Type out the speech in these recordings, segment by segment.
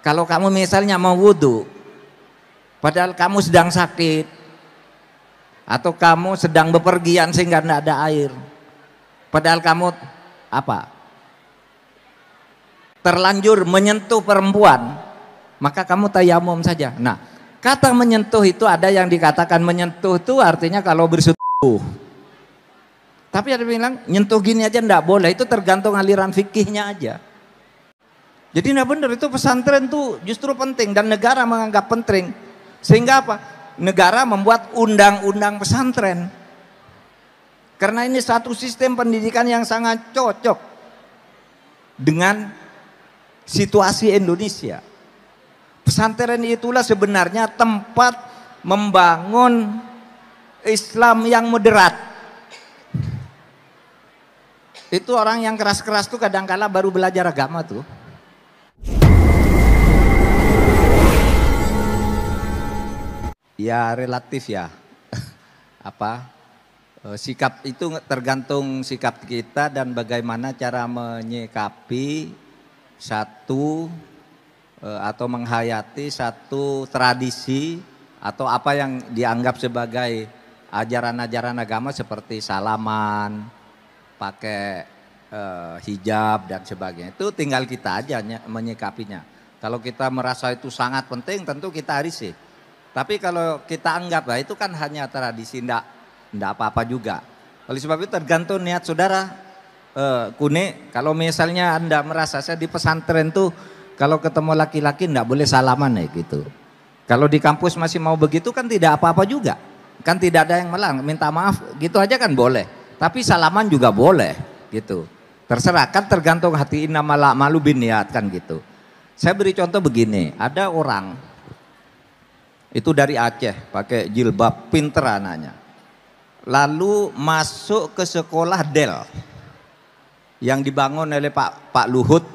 Kalau kamu misalnya mau wudhu, padahal kamu sedang sakit, atau kamu sedang bepergian sehingga tidak ada air, padahal kamu apa? Terlanjur menyentuh perempuan, maka kamu tayamum saja. Nah, kata menyentuh itu ada yang dikatakan menyentuh itu artinya kalau bersentuh. Tapi ada yang bilang nyentuh gini aja tidak boleh, itu tergantung aliran fikihnya aja. Jadi tidak benar, itu pesantren tuh justru penting dan negara menganggap penting. Sehingga apa? Negara membuat undang-undang pesantren. Karena ini satu sistem pendidikan yang sangat cocok dengan situasi Indonesia. Pesantren itulah sebenarnya tempat membangun Islam yang moderat. Itu orang yang keras-keras tuh kadang-kala baru belajar agama tuh. Ya relatif ya. Sikap itu tergantung sikap kita dan bagaimana cara menyikapi satu atau menghayati satu tradisi atau apa yang dianggap sebagai ajaran-ajaran agama seperti salaman, pakai hijab dan sebagainya. Itu tinggal kita aja menyikapinya. Kalau kita merasa itu sangat penting, tentu kita risih. Tapi kalau kita anggap lah itu kan hanya tradisi, enggak apa-apa juga. Oleh sebab itu tergantung niat saudara. Kune, kalau misalnya Anda merasa saya di pesantren tuh kalau ketemu laki-laki enggak boleh salaman ya gitu. Kalau di kampus masih mau begitu kan tidak apa-apa juga. Kan tidak ada yang melarang, minta maaf gitu aja kan boleh. Tapi salaman juga boleh gitu. Terserah, kan tergantung hati, innamal a'malu binniyat kan gitu. Saya beri contoh begini, ada orang itu dari Aceh, pakai jilbab, pinter anaknya. Lalu masuk ke sekolah Del yang dibangun oleh Pak Luhut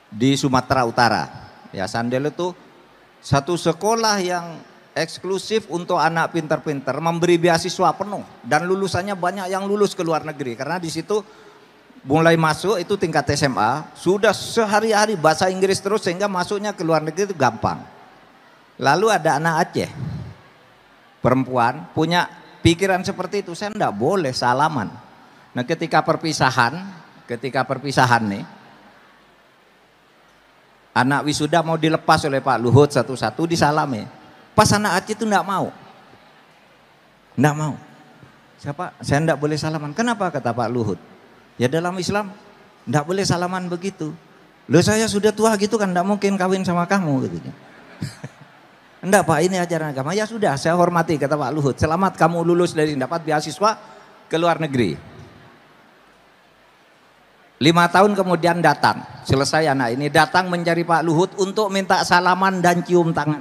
di Sumatera Utara. Ya, Sandel itu satu sekolah yang eksklusif untuk anak pinter-pinter, memberi beasiswa penuh dan lulusannya banyak yang lulus ke luar negeri karena di situ mulai masuk itu tingkat SMA sudah sehari-hari bahasa Inggris terus sehingga masuknya ke luar negeri itu gampang. Lalu ada anak Aceh, perempuan punya pikiran seperti itu, saya enggak boleh salaman. Nah ketika perpisahan nih, anak wisuda mau dilepas oleh Pak Luhut satu-satu disalami. Pas anak Aceh itu enggak mau. Siapa? Saya enggak boleh salaman. Kenapa kata Pak Luhut? Ya dalam Islam enggak boleh salaman begitu. Loh saya sudah tua gitu kan enggak mungkin kawin sama kamu gitu. Enggak Pak, ini ajaran agama. Ya sudah, saya hormati kata Pak Luhut. Selamat kamu lulus dari dapat beasiswa ke luar negeri. 5 tahun kemudian datang, selesai anak ini datang mencari Pak Luhut untuk minta salaman dan cium tangan.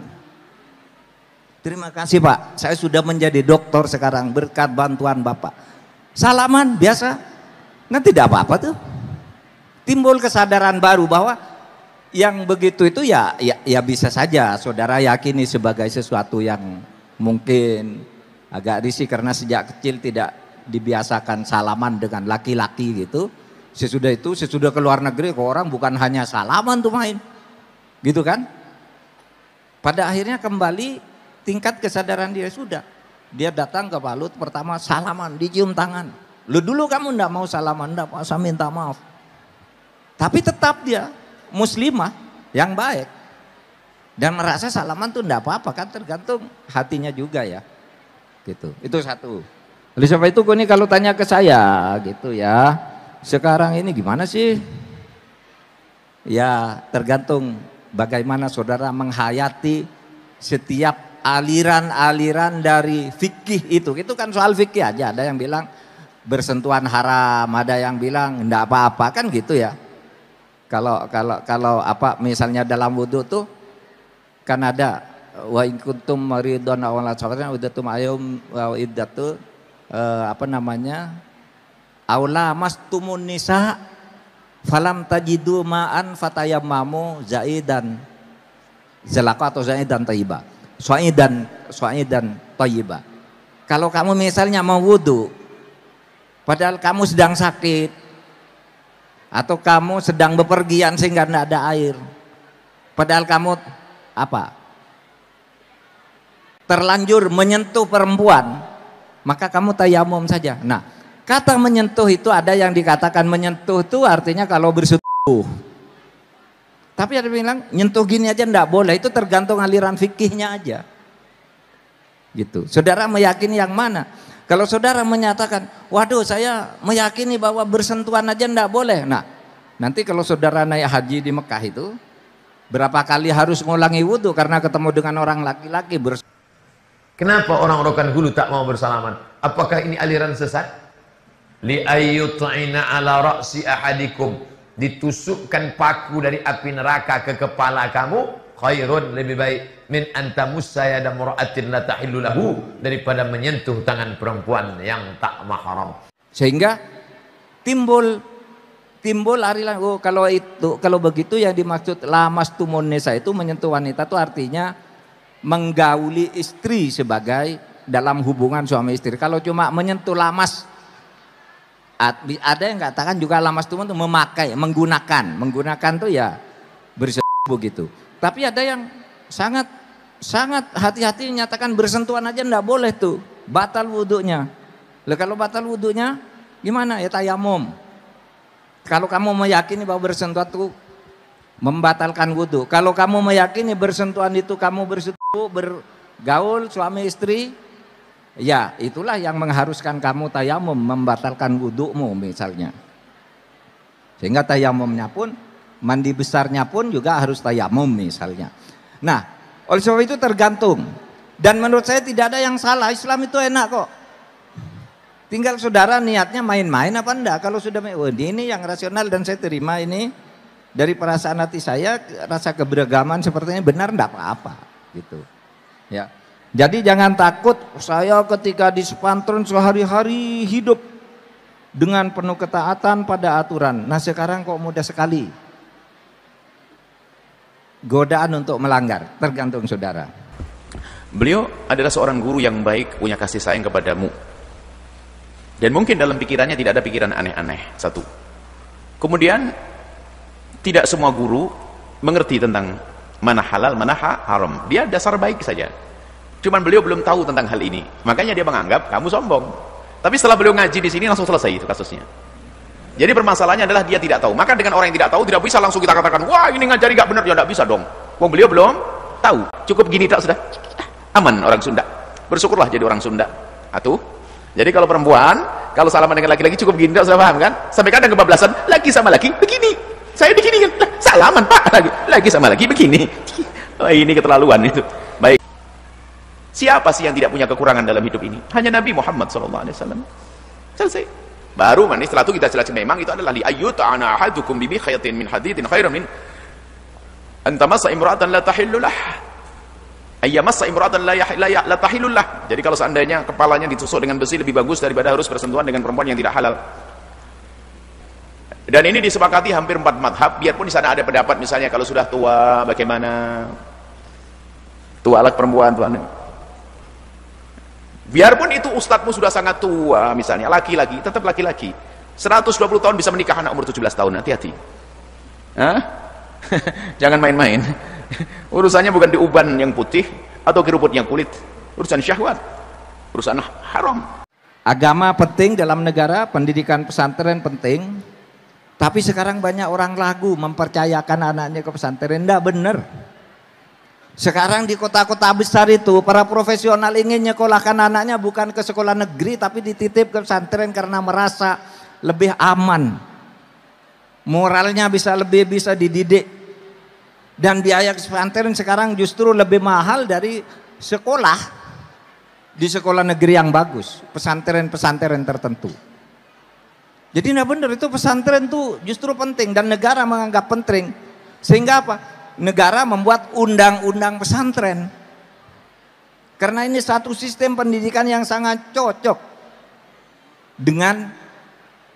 Terima kasih Pak, saya sudah menjadi dokter sekarang berkat bantuan Bapak. Salaman biasa, nggak tidak apa-apa tuh. Timbul kesadaran baru bahwa yang begitu itu ya bisa saja saudara yakini sebagai sesuatu yang mungkin agak risih karena sejak kecil tidak dibiasakan salaman dengan laki-laki gitu. Sesudah ke luar negeri ke orang bukan hanya salaman tuh main. Gitu kan? Pada akhirnya kembali tingkat kesadaran dia sudah. Dia datang ke Pak Luhut pertama salaman, dicium tangan. Lu dulu kamu enggak mau salaman, enggak mau, saya minta maaf. Tapi tetap dia muslimah yang baik dan merasa salaman tuh enggak apa-apa kan tergantung hatinya juga ya gitu. Itu satu. Oleh sebab itu ini kalau tanya ke saya gitu ya, sekarang ini gimana sih ya tergantung bagaimana saudara menghayati setiap aliran-aliran dari fikih itu kan soal fikih aja. Ada yang bilang bersentuhan haram, ada yang bilang enggak apa-apa kan gitu ya. Kalau apa misalnya dalam wudhu tuh kan ada wa in kuntum maridun aw ala safarin udatum ayum wa iddatu aula mastumun nisa falam tajidu ma'an fatayammamu zaidan zalaka atau zaidan thayyiba suaidan thayyiba. Kalau kamu misalnya mau wudhu padahal kamu sedang sakit atau kamu sedang bepergian sehingga tidak ada air, Padahal kamu apa? Terlanjur menyentuh perempuan, maka kamu tayamum saja. Nah, kata menyentuh itu ada yang dikatakan menyentuh itu artinya kalau bersentuh. Tapi ada yang bilang nyentuh gini aja enggak boleh, itu tergantung aliran fikihnya aja. Gitu. Saudara meyakini yang mana? Kalau saudara menyatakan, waduh saya meyakini bahwa bersentuhan aja enggak boleh. Nah, nanti kalau saudara naik haji di Mekah itu, berapa kali harus ngulangi wudhu karena ketemu dengan orang laki-laki. Kenapa orang rokan hulu tak mau bersalaman? Apakah ini aliran sesat? Li ayyut'ina ala ra'si ahadikum, ditusukkan paku dari api neraka ke kepala kamu, khairun, lebih baik, min antamussa yada mura'atin la tahillu lahu, daripada menyentuh tangan perempuan yang tak mahram. Sehingga timbul arilan, oh kalau begitu yang dimaksud lamas tumun nisa itu menyentuh wanita itu artinya menggauli istri sebagai dalam hubungan suami istri. Kalau cuma menyentuh lamas, ada yang katakan juga lamas tumun itu memakai, menggunakan tuh ya bersentuh begitu. Tapi ada yang sangat hati-hati menyatakan bersentuhan aja enggak boleh tuh, batal wudhunya. Lah kalau batal wudhunya gimana? Ya tayamum. Kalau kamu meyakini bahwa bersentuhan itu membatalkan wudhu, kalau kamu meyakini bersentuhan itu kamu bersentuh bergaul suami istri, ya itulah yang mengharuskan kamu tayamum, membatalkan wudhumu misalnya. Sehingga tayamumnya pun, mandi besarnya pun juga harus tayamum misalnya. Nah, oleh sebab itu tergantung. Dan menurut saya tidak ada yang salah, Islam itu enak kok. Tinggal saudara niatnya main-main apa enggak. Kalau sudah ini yang rasional dan saya terima ini dari perasaan hati saya, rasa keberagaman sepertinya benar enggak apa-apa gitu. Ya. Jadi jangan takut, saya ketika di pesantren sehari-hari hidup dengan penuh ketaatan pada aturan. Nah sekarang kok mudah sekali godaan untuk melanggar, tergantung saudara. Beliau adalah seorang guru yang baik, punya kasih sayang kepadamu. Dan mungkin dalam pikirannya tidak ada pikiran aneh-aneh, satu. Kemudian tidak semua guru mengerti tentang mana halal, mana haram. Dia dasar baik saja. Cuman beliau belum tahu tentang hal ini. Makanya dia menganggap kamu sombong. Tapi setelah beliau ngaji di sini langsung selesai itu kasusnya. Jadi permasalahannya adalah dia tidak tahu. Maka dengan orang yang tidak tahu tidak bisa langsung kita katakan, wah ini ngajari gak benar, ya tidak bisa dong. Wong beliau belum tahu. Cukup gini tak sudah aman orang Sunda. Bersyukurlah jadi orang Sunda. Atuh. Jadi kalau perempuan, kalau salaman dengan laki-laki cukup gini tak sudah paham kan? Sampai kadang kebablasan, laki sama laki begini. Saya begini kan, salaman Pak, lagi sama laki begini. Wah ini keterlaluan itu. Baik. Siapa sih yang tidak punya kekurangan dalam hidup ini? Hanya Nabi Muhammad SAW. Selesai. Baru setelah itu kita jelaskan memang itu adalah li ayyuta'ana ahadukum bi khayatin min hadidin khairan min antamassa imra'atan la tahillu lah. Ayyamassa imra'atan la tahillu lah. Jadi kalau seandainya kepalanya ditusuk dengan besi lebih bagus daripada harus bersentuhan dengan perempuan yang tidak halal. Dan ini disepakati hampir 4 madhab, biarpun di sana ada pendapat misalnya kalau sudah tua bagaimana? Tua alat perempuan tuan. Biarpun itu ustadzmu sudah sangat tua misalnya, laki-laki, tetap laki-laki. 120 tahun bisa menikah anak umur 17 tahun, hati-hati. Jangan main-main. Urusannya bukan di uban yang putih atau keruput yang kulit. Urusan syahwat, urusan haram. Agama penting dalam negara, pendidikan pesantren penting. Tapi sekarang banyak orang ragu mempercayakan anaknya ke pesantren. Enggak benar. Sekarang di kota-kota besar itu para profesional ingin nyekolahkan anaknya bukan ke sekolah negeri tapi dititip ke pesantren karena merasa lebih aman. Moralnya bisa dididik. Dan biaya pesantren sekarang justru lebih mahal dari sekolah di sekolah negeri yang bagus, pesantren-pesantren tertentu. Jadi tidak benar, itu pesantren itu justru penting dan negara menganggap penting. Sehingga apa? Negara membuat undang-undang pesantren. Karena ini satu sistem pendidikan yang sangat cocok dengan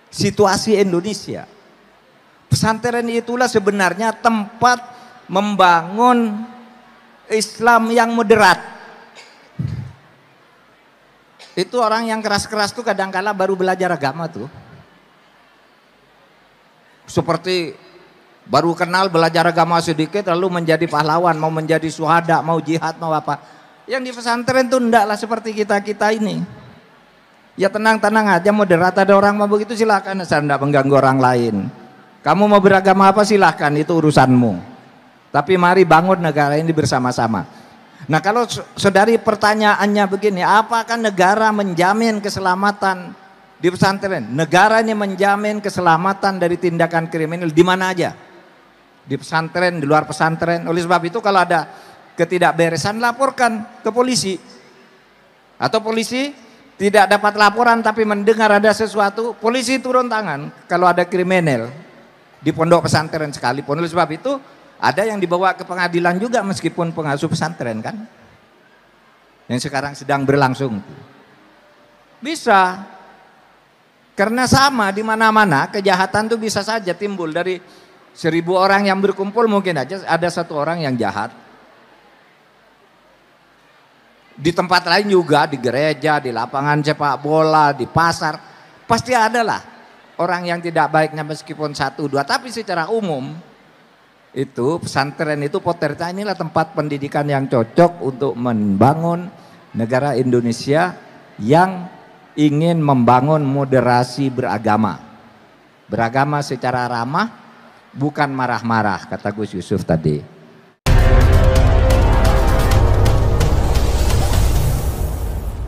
situasi Indonesia. Pesantren itulah sebenarnya tempat membangun Islam yang moderat. Itu orang yang keras-keras tuh kadang-kala baru belajar agama tuh. Seperti Baru kenal, belajar agama sedikit lalu menjadi pahlawan, mau menjadi syuhada, mau jihad, mau apa. Yang di pesantren tuh ndaklah seperti kita-kita ini. Ya tenang-tenang aja, moderat, ada orang mau begitu silahkan, saya tidak mengganggu orang lain. Kamu mau beragama apa silahkan, itu urusanmu. Tapi mari bangun negara ini bersama-sama. Nah kalau saudari pertanyaannya begini, apakah negara menjamin keselamatan di pesantren? Negara ini menjamin keselamatan dari tindakan kriminal di mana aja. Di pesantren, di luar pesantren. Oleh sebab itu kalau ada ketidakberesan laporkan ke polisi. Atau polisi tidak dapat laporan tapi mendengar ada sesuatu, polisi turun tangan kalau ada kriminal di pondok pesantren sekalipun. Oleh sebab itu ada yang dibawa ke pengadilan juga meskipun pengasuh pesantren kan, yang sekarang sedang berlangsung. Bisa, karena sama di mana-mana kejahatan itu bisa saja timbul dari 1000 orang yang berkumpul, mungkin aja ada 1 orang yang jahat. Di tempat lain juga, di gereja, di lapangan sepak bola, di pasar, pasti ada lah orang yang tidak baiknya meskipun 1, 2, tapi secara umum itu pesantren itu Poterta inilah tempat pendidikan yang cocok untuk membangun negara Indonesia yang ingin membangun moderasi beragama. Beragama secara ramah, bukan marah-marah, kata Gus Yusuf tadi.